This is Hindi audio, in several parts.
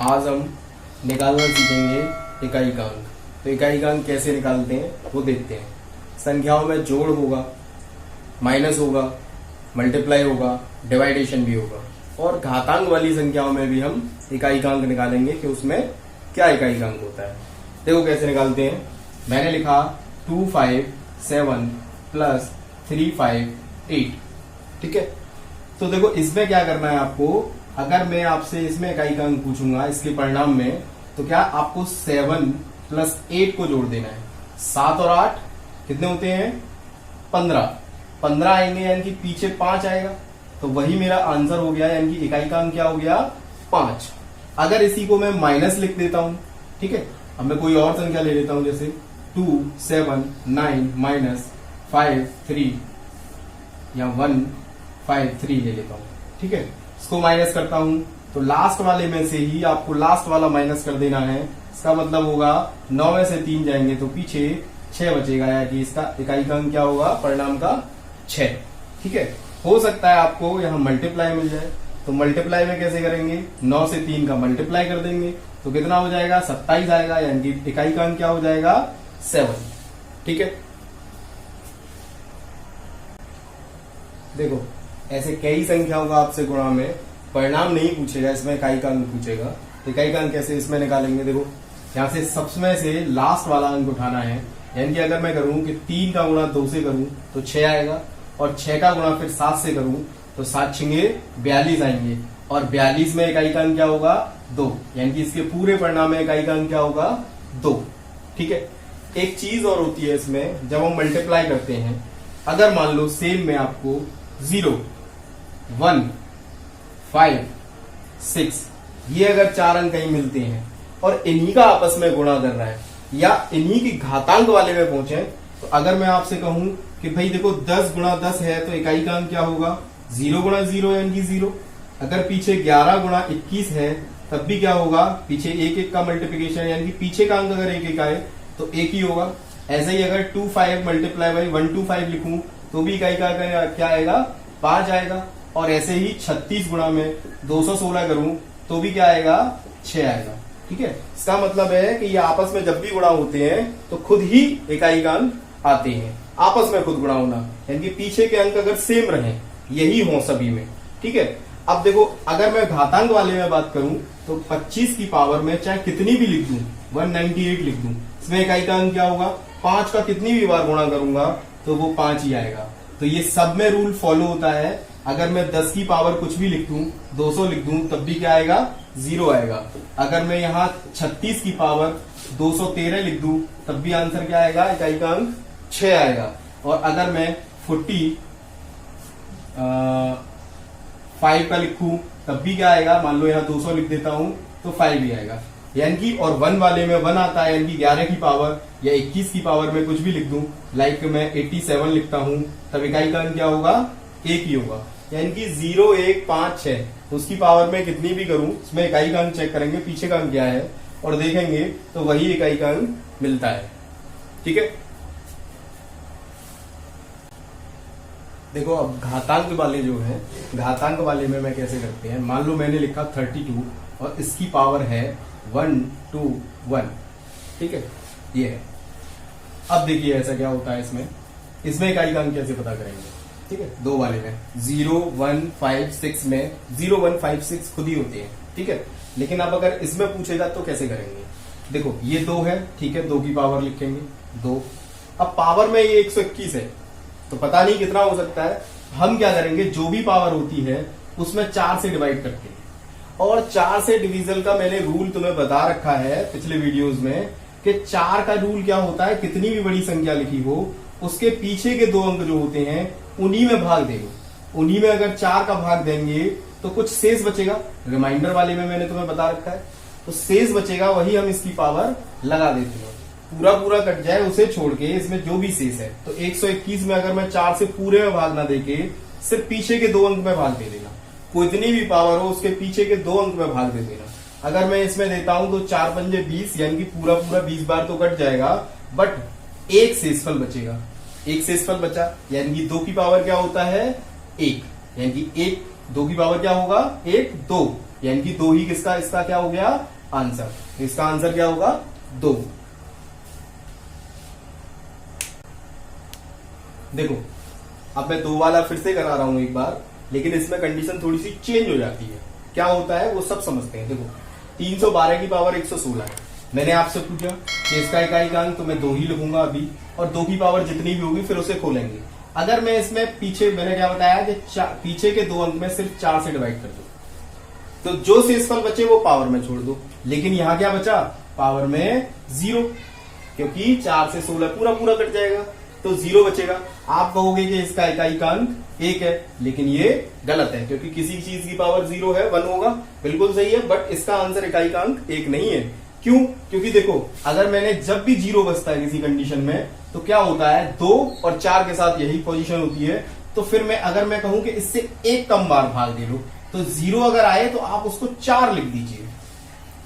आज हम निकालना सीखेंगे इकाईकांक। तो इकाईकांक कैसे निकालते हैं वो देखते हैं। संख्याओं में जोड़ होगा, माइनस होगा, मल्टीप्लाई होगा, डिवाइडेशन भी होगा, और घातांक वाली संख्याओं में भी हम इकाईकांक निकालेंगे कि उसमें क्या इकाईकांक होता है। देखो कैसे निकालते हैं। मैंने लिखा 257 प्लस 358, ठीक है। तो देखो इसमें क्या करना है आपको, अगर मैं आपसे इसमें इकाईकांक पूछूंगा इसके परिणाम में, तो क्या आपको 7 प्लस 8 को जोड़ देना है। 7 और 8 कितने होते हैं, 15 आएंगे, यानी कि पीछे 5 आएगा, तो वही मेरा आंसर हो गया, यानी कि इकाईकांक क्या हो गया, 5। अगर इसी को मैं माइनस लिख देता हूं, ठीक है, अब मैं कोई और संख्या ले लेता हूं, जैसे 2 7 9 माइनस 5 3 या 1 5 3 ले लेता हूं, ठीक है। इसको माइनस करता हूं तो लास्ट वाले में से ही आपको लास्ट वाला माइनस कर देना है। इसका मतलब होगा 9 में से 3 जाएंगे तो पीछे 6 बचेगा, या कि इसका इकाईकांक क्या होगा, परिणाम का 6, ठीक है। हो सकता है आपको यहां मल्टीप्लाई मिल जाए, तो मल्टीप्लाई में कैसे करेंगे, 9 से 3 का मल्टीप्लाई कर देंगे तो कितना हो जाएगा, 27 आएगा, यानी कि इकाईकांक क्या हो जाएगा, 7, ठीक है। देखो ऐसे कई संख्याओं का आपसे गुणा में परिणाम नहीं पूछेगा, इसमें इकाईकांक पूछेगा। तो इकाईकांक कैसे इसमें निकालेंगे, देखो यहां से सबसे से लास्ट वाला अंक उठाना है, यानी कि अगर मैं करूं कि 3 का गुणा 2 से करूं तो 6 आएगा, और 6 का गुणा फिर 7 से करूं तो 7 छिंगे 42 आएंगे, और 42 में इकाईकांक क्या होगा, 2, यानी कि इसके पूरे परिणाम में इकाईकांक क्या होगा, 2, ठीक है। एक चीज और होती है इसमें, जब हम मल्टीप्लाई करते हैं, अगर मान लो सेम में आपको 0 1 5 6 ये अगर 4 अंक कहीं मिलते हैं और इन्हीं का आपस में गुणा कर रहा है, या इन्हीं की घातांक वाले में पहुंचे, तो अगर मैं आपसे कहूं कि भाई देखो 10 गुणा 10 है तो इकाईकांक क्या होगा, 0 गुणा 0 यानी कि 0। अगर पीछे 11 गुणा 21 है तब भी क्या होगा, पीछे 1 का मल्टीप्लीकेशन, यानी कि पीछे का अंक अगर 1 आए तो 1 ही होगा। ऐसे ही अगर 25 मल्टीप्लाई बाई 125 लिखूं तो भी इकाईकांक क्या आएगा, 5 आएगा। और ऐसे ही 36 गुणा में 216 करूं तो भी क्या आएगा, 6 आएगा, ठीक है। इसका मतलब है कि ये आपस में जब भी गुणा होते हैं तो खुद ही इकाईकांक आते हैं, आपस में खुद गुणा होना, यानी कि पीछे के अंक अगर सेम रहे, यही हो सभी में, ठीक है। अब देखो अगर मैं घातांक वाले में बात करूं तो 25 की पावर में चाहे कितनी भी लिख दूं, 198 लिख दूं, इसमें इकाईकांक क्या होगा, 5 का कितनी भी बार गुणा करूंगा तो वो 5 ही आएगा। तो ये सब में रूल फॉलो होता है। अगर मैं 10 की पावर कुछ भी लिख दूं, 200 लिख दूं, तब भी क्या आएगा, 0 आएगा। अगर मैं यहाँ 36 की पावर 213 लिख दूं तब भी आंसर क्या आएगा, इकाईकांक 6 आएगा। और अगर मैं 45 का लिखूं तब भी क्या आएगा, मान लो यहाँ 200 लिख देता हूं तो 5 ही आएगा, यानी कि। और 1 वाले में 1 आता है, यानी कि 11 की पावर या 21 की पावर में कुछ भी लिख दूं, लाइक मैं 87 लिखता हूं, तब इकाईकांक क्या होगा, 1 ही होगा, यानी कि 0 1 5 6 उसकी पावर में कितनी भी करूं, इसमें इकाईकांक चेक करेंगे पीछे का अंक क्या है और देखेंगे तो वही इकाईकांक मिलता है, ठीक है। देखो अब घातांक वाले जो है, घातांक वाले में मैं कैसे करते हैं, मान लो मैंने लिखा 32 और इसकी पावर है 1 2 1, ठीक है, ये है। अब देखिए ऐसा क्या होता है इसमें इकाईकांक कैसे पता करेंगे, ठीक है। 2 वाले में 0 1 5 6 में 0 1 5 6 खुद ही होते हैं, ठीक है। लेकिन अब अगर इसमें पूछेगा तो कैसे करेंगे, देखो ये 2 है, ठीक है, 2 की पावर लिखेंगे 2। अब पावर में ये 121 है तो पता नहीं कितना हो सकता है, हम क्या करेंगे, जो भी पावर होती है उसमें 4 से डिवाइड करते हैं। और 4 से डिवीजन का मैंने रूल तुम्हें बता रखा है पिछले वीडियोस में, कि 4 का रूल क्या होता है, कितनी भी बड़ी संख्या लिखी हो उसके पीछे के 2 अंक जो होते हैं उन्हीं में भाग देंगे। उन्हीं में अगर 4 का भाग देंगे तो कुछ शेष बचेगा, रिमाइंडर वाले में मैंने तुम्हें बता रखा है, तो शेष बचेगा वही हम इसकी पावर लगा देते हैं। पूरा कट जाए उसे छोड़ के इसमें जो भी शेष है, तो 121 में अगर मैं 4 से पूरे में भाग ना देके सिर्फ पीछे के 2 अंक में भाग दे देना, कितनी भी पावर हो उसके पीछे के 2 अंक में भाग दे देना। अगर मैं इसमें देता हूं तो 4 पंजे 20, यानी कि पूरा 20 बार तो कट जाएगा, बट एक शेषफल बचेगा, एक शेषफल बचा, यानी कि 2 की पावर क्या होता है, 1, यानी कि 1 2 की पावर क्या होगा, 1 2, यानी कि 2 ही किसका, इसका क्या हो गया आंसर। इसका आंसर क्या होगा 2। देखो अब मैं 2 वाला फिर से करा रहा हूं एक बार, लेकिन इसमें कंडीशन थोड़ी सी चेंज हो जाती है। क्या होता है वो सब समझते हैं। देखो 312 की पावर 116 है। मैंने आपसे पूछा कि इसका इकाई का अंक, तो मैं 2 ही लिखूंगा अभी, और 2 की पावर जितनी भी होगी फिर उसे खोलेंगे। अगर मैं इसमें पीछे मैंने क्या बताया कि पीछे के 2 अंक में सिर्फ 4 से डिवाइड कर दो, तो जो शेषफल बचे वो पावर में छोड़ दो। लेकिन यहां क्या बचा, पावर में 0, क्योंकि 4 से 16 पूरा पूरा कट जाएगा तो 0 बचेगा। आप कहोगे कि इसका इकाई का अंक 1 है, लेकिन ये गलत है, क्योंकि किसी चीज की पावर 0 है 1 होगा, बिल्कुल सही है, बट इसका आंसर इकाई का अंक 1 नहीं है। क्यों, क्योंकि देखो अगर मैंने जब भी 0 बचता है किसी कंडीशन में, तो क्या होता है 2 और 4 के साथ यही पोजीशन होती है। तो फिर मैं अगर मैं कहूं कि इससे 1 कम बार भाग दे लो, तो 0 अगर आए तो आप उसको 4 लिख दीजिए,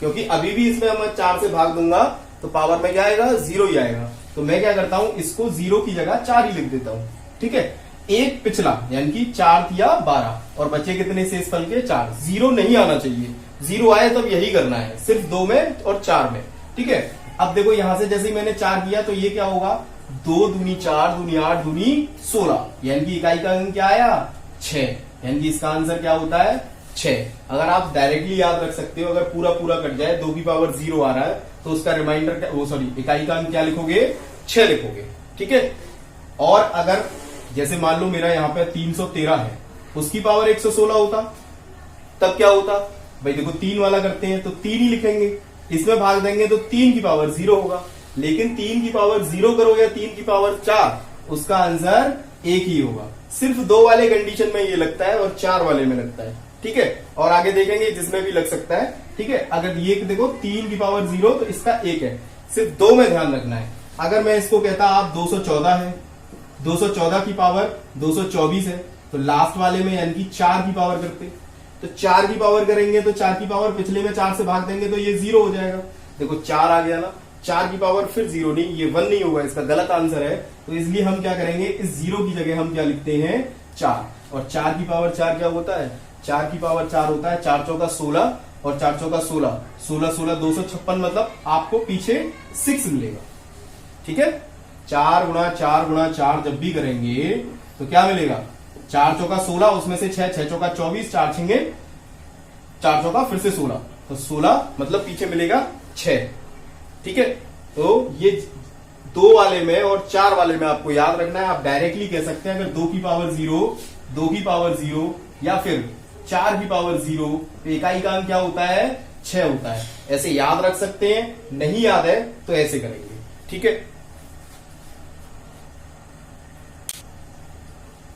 क्योंकि अभी भी इसमें मैं 4 से भाग दूंगा तो पावर में क्या आएगा 0 ही आएगा। तो मैं क्या करता हूं, इसको 0 की जगह 4 ही लिख देता हूं। ठीक है, एक पिछला यानी कि 4 या 12 और बचे कितने शेषफल के 4। 0 नहीं आना चाहिए, 0 आए तब यही करना है, सिर्फ 2 में और 4 में। ठीक है, अब देखो यहां से जैसे ही मैंने 4 किया तो ये क्या होगा, 2 दूनी 4 दूनी 8 दूनी 16, यानी कि इकाई का अंक क्या आया 6, यानी कि इसका आंसर क्या होता है 6। अगर आप डायरेक्टली याद रख सकते हो, अगर पूरा पूरा कट जाए 2 की पावर 0 आ रहा है तो उसका रिमाइंडर वो सॉरी इकाई का अंक क्या लिखोगे 6 लिखोगे। ठीक है, और अगर जैसे मान लो मेरा यहाँ पे 313 है, उसकी पावर 116 होता, तब क्या होता भाई, देखो 3 वाला करते हैं तो 3 ही लिखेंगे, इसमें भाग देंगे तो 3 की पावर 0 होगा। लेकिन 3 की पावर 0 करो या 3 की पावर 4, उसका आंसर 1 ही होगा। सिर्फ 2 वाले कंडीशन में ये लगता है और 4 वाले में लगता है। ठीक है, और आगे देखेंगे जिसमें भी लग सकता है। ठीक है, अगर ये देखो 3 की पावर 0 तो इसका 1 है, सिर्फ 2 में ध्यान रखना है। अगर मैं इसको कहता आप 214 है, 214 की पावर 224 है, तो लास्ट वाले में यानी कि 4 की पावर करते, तो 4 की पावर करेंगे तो 4 की पावर पिछले में 4 से भाग देंगे तो ये 0 हो जाएगा। देखो 4 आ गया ना, 4 की पावर फिर 0 नहीं, ये 1 नहीं होगा, इसका गलत आंसर है। तो इसलिए हम क्या करेंगे, इस 0 की जगह हम क्या लिखते हैं 4, और 4 की पावर 4 क्या होता है, 4 की पावर 4 होता है 4 चौका 16 और 4 चौका 16, 16 16 256, मतलब आपको पीछे 6 मिलेगा। ठीक है, 4 गुणा 4 गुणा 4 जब भी करेंगे तो क्या मिलेगा, 4 चौका 16, उसमें से 6 6 चौका 24, 4 छिंगे 4 चौका फिर से 16, तो 16 मतलब पीछे मिलेगा 6। ठीक है, तो ये 2 वाले में और 4 वाले में आपको याद रखना है। आप डायरेक्टली कह सकते हैं अगर 2 की पावर 0, 2 की पावर 0 या फिर 4 की पावर 0, तो इकाई का अंक क्या होता है 6 होता है। ऐसे याद रख सकते हैं, नहीं याद है तो ऐसे करेंगे। ठीक है,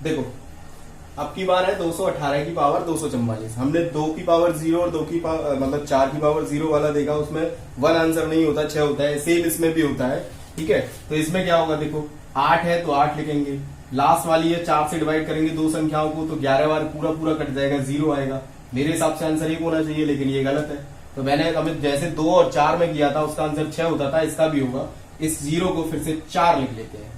देखो अब की बार है 218 की पावर 244। हमने 2 की पावर 0 और 2 की पावर मतलब 4 की पावर 0 वाला देखा, उसमें 1 आंसर नहीं होता 6 होता है, सेम इसमें भी होता है। ठीक है, तो इसमें क्या होगा, देखो 8 है तो 8 लिखेंगे, लास्ट वाली है 4 से डिवाइड करेंगे 2 संख्याओं को तो 11 बार पूरा पूरा कट जाएगा, 0 आएगा। मेरे हिसाब से आंसर 1 होना चाहिए, लेकिन ये गलत है। तो मैंने जैसे 2 और 4 में किया था उसका आंसर 6 होता था, इसका भी होगा। इस 0 को फिर से 4 लिख लेते हैं।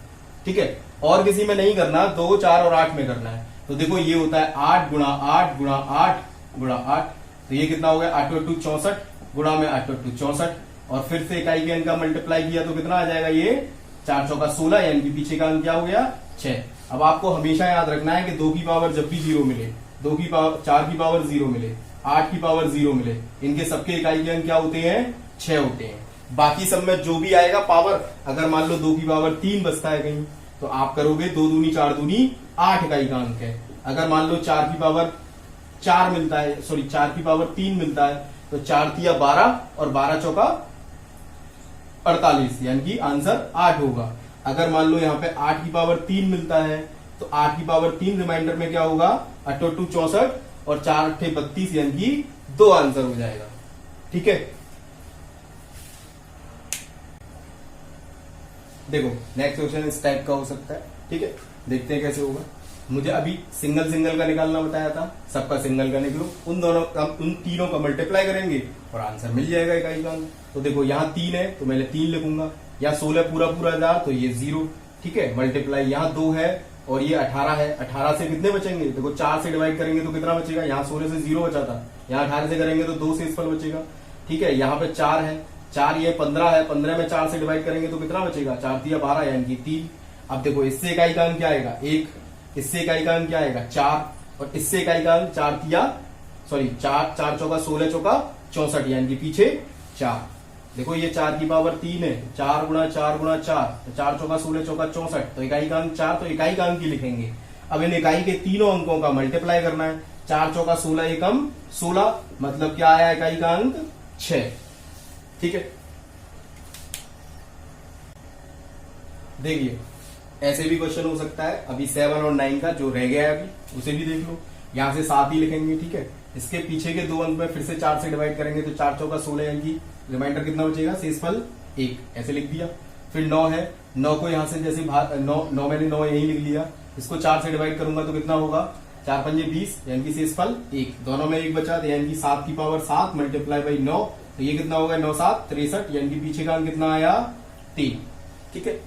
ठीक है, और किसी में नहीं करना, 2 4 और 8 में करना है। तो देखो ये होता है 8 गुणा 8 गुणा 8 गुणा 8, तो ये कितना हो गया 8 8 64 गुणा में 8 8 64, और फिर से इकाई के अंक का मल्टीप्लाई किया तो कितना आ जाएगा, ये 4 चौका 16, यानी कि पीछे का अंक क्या हो गया 6। अब आपको हमेशा याद रखना है कि 2 की पावर जब भी 0 मिले, 2 की पावर 4 की पावर 0 मिले, 8 की पावर 0 मिले, इनके सबके इकाई के अंक क्या होते हैं 6 होते हैं। बाकी सब में जो भी आएगा पावर, अगर मान लो 2 की पावर 3 बचता है कहीं, तो आप करोगे 2 दूनी 4 दूनी 8 इकाई का अंक है। अगर मान लो 4 की पावर 4 मिलता है, सॉरी 4 की पावर 3 मिलता है, तो 4 तिया 12 और 12 चौका 48, यानी कि आंसर 8 होगा। अगर मान लो यहाँ पे 8 की पावर 3 मिलता है, तो 8 की पावर 3 रिमाइंडर में क्या होगा 8 8 64 और 4 8 32, यानी कि 2 आंसर हो जाएगा। ठीक है, देखो नेक्स्ट क्वेश्चन इस टाइप का हो सकता है। ठीक है, देखते हैं कैसे होगा। मुझे अभी सिंगल सिंगल का निकालना बताया था, सबका सिंगल का निकलो, उन तीनों का मल्टीप्लाई करेंगे और आंसर मिल जाएगा इकाई का अंक। तो देखो यहाँ 3 है तो मैंने 3 लिखूंगा, यहाँ 16 पूरा पूरा 1000 तो ये 0। ठीक है, मल्टीप्लाई यहाँ 2 है और ये 18 है। 18 से कितने बचेंगे? देखो 4 से डिवाइड करेंगे तो कितना बचेगा? यहाँ 16 से 0 बचा था, यहाँ 18 से करेंगे तो 2 शेषफल बचेगा। ठीक है, यहाँ पे 4 है, 4 ये 15 है, 15 में 4 से डिवाइड करेंगे तो कितना बचेगा? 4 तिया 12 यानी कि 3। अब देखो इससे इकाई का अंक क्या आएगा? 1, इससे इकाई का अंक क्या आएगा? 4, और इससे इकाई का अंक 4 4 चौका 16 चौका 64 यानी कि पीछे 4। देखो ये 4 की पावर 3 है, 4 गुणा 4 गुणा 4, तो 4 चौका 16 चौका 64, तो इकाई का अंक 4, तो इकाई का अंक ही लिखेंगे। अब इन इकाई के तीनों अंकों का मल्टीप्लाई करना है। 4 चौका 16 एकम 16, मतलब क्या आया इकाई का अंक? 6। ठीक है, देखिए ऐसे भी क्वेश्चन हो सकता है। अभी 7 और 9 का जो रह गया है अभी उसे भी देख लो, यहां से 7 ही लिखेंगे। ठीक है, इसके पीछे के 2 अंक में फिर से 4 से डिवाइड करेंगे तो 4 चौका 16 यानी कि रिमाइंडर कितना बचेगा? शेषफल 1, ऐसे लिख दिया। फिर 9 है, 9 को यहां से जैसे 9 मैंने 9 यही लिख लिया, इसको 4 से डिवाइड करूंगा तो कितना होगा? 4 पंजे 20 यानी कि शेषफल 1, दोनों में 1 बचा, यानी कि 7 की पावर 7 मल्टीप्लाई बाई 9, तो ये कितना होगा? 9 7 63, यानी कि पीछे का अंक कितना आया? 3। ठीक है,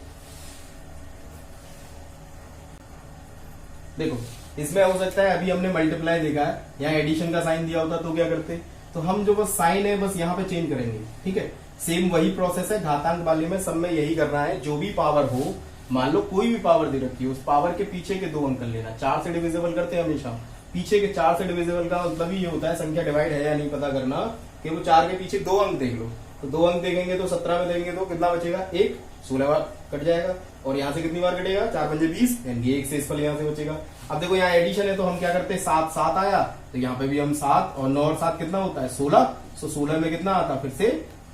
देखो इसमें हो सकता है अभी हमने मल्टीप्लाई देखा है, यहाँ एडिशन का साइन दिया होता तो क्या करते? तो हम जो बस साइन है बस यहाँ पे चेंज करेंगे। ठीक है, सेम वही प्रोसेस है, घातांक वाले में सब में यही करना है। जो भी पावर हो, मान लो कोई भी पावर दे रखी है, उस पावर के पीछे के 2 अंक कर लेना। 4 से डिविजिबल करते हैं हमेशा, पीछे के 4 से डिविजिबल का मतलब ही ये होता है संख्या डिवाइड है या नहीं पता करना, कि वो 4 के पीछे 2 अंक देख लो। तो 2 अंक देखेंगे तो 17 में देंगे तो कितना बचेगा? 1, 16 बार कट जाएगा, और यहाँ से कितनी बार कटेगा? 4 पंजे 20, यानी कि 1 शेषफल यहाँ से बचेगा। अब देखो यहाँ एडिशन है तो हम क्या करते हैं? 7 7 आया, तो यहाँ पे भी हम 7, और 9 और 7 कितना होता है? 16, तो 16 में कितना आता? फिर से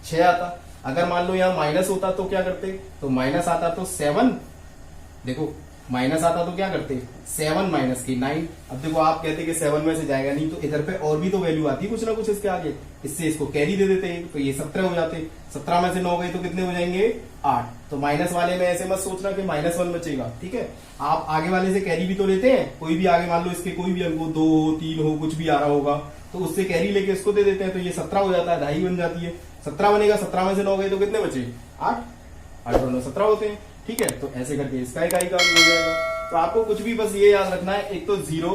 6 आता। अगर मान लो यहाँ माइनस होता तो क्या करते? तो माइनस आता तो 7, देखो माइनस आता तो क्या करते? 7 माइनस की 9। अब देखो आप कहते कि 7 में से जाएगा नहीं, तो इधर पे और भी तो वैल्यू आती है कुछ ना कुछ इसके आगे, इससे इसको कैरी दे देते हैं, तो ये 17 हो जाते। 17 में से 9 गए तो कितने हो जाएंगे? 8। तो माइनस वाले में ऐसे मत सोचना कि -1 बचेगा। ठीक है, आप आगे वाले से कैरी भी तो लेते हैं, कोई भी आगे मान लो इसके कोई भी अंक हो, 2 हो 3 हो, कुछ भी आ रहा होगा, तो उससे कैरी लेके इसको दे देते हैं, तो ये 17 हो जाता है, 2.5 बन जाती है। 17 बनेगा, 17 में से 9 गए तो कितने बचे? 8, 8 और 9 17 होते हैं। ठीक है, तो ऐसे करके इसका इकाई का अंक हो जाएगा। तो आपको कुछ भी बस ये याद रखना है, एक तो 0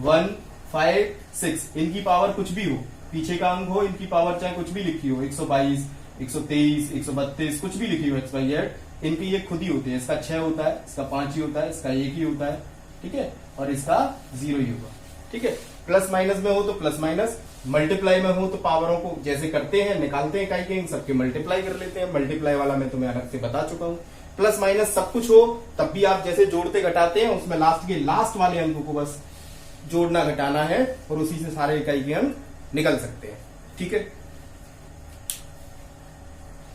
1 5 6 इनकी पावर कुछ भी हो, पीछे का अंक हो, इनकी पावर चाहे कुछ भी लिखी हो, 122 123 132 कुछ भी लिखी हो XYZ, इनकी ये खुद ही होती है। इसका 6 होता है, इसका 5 ही होता है, इसका 1 ही होता है। ठीक है, और इसका 0 ही होगा। ठीक है, प्लस माइनस में हो तो प्लस माइनस, मल्टीप्लाई में हो तो पावरों को जैसे करते हैं निकालते हैं इकाई के अंक, सबके मल्टीप्लाई कर लेते हैं। मल्टीप्लाई वाला मैं तुम्हें अलग से बता चुका हूं। प्लस माइनस सब कुछ हो तब भी आप जैसे जोड़ते घटाते हैं, उसमें लास्ट के लास्ट वाले अंकों को बस जोड़ना घटाना है, और उसी से सारे इकाई के अंक निकल सकते हैं। ठीक है।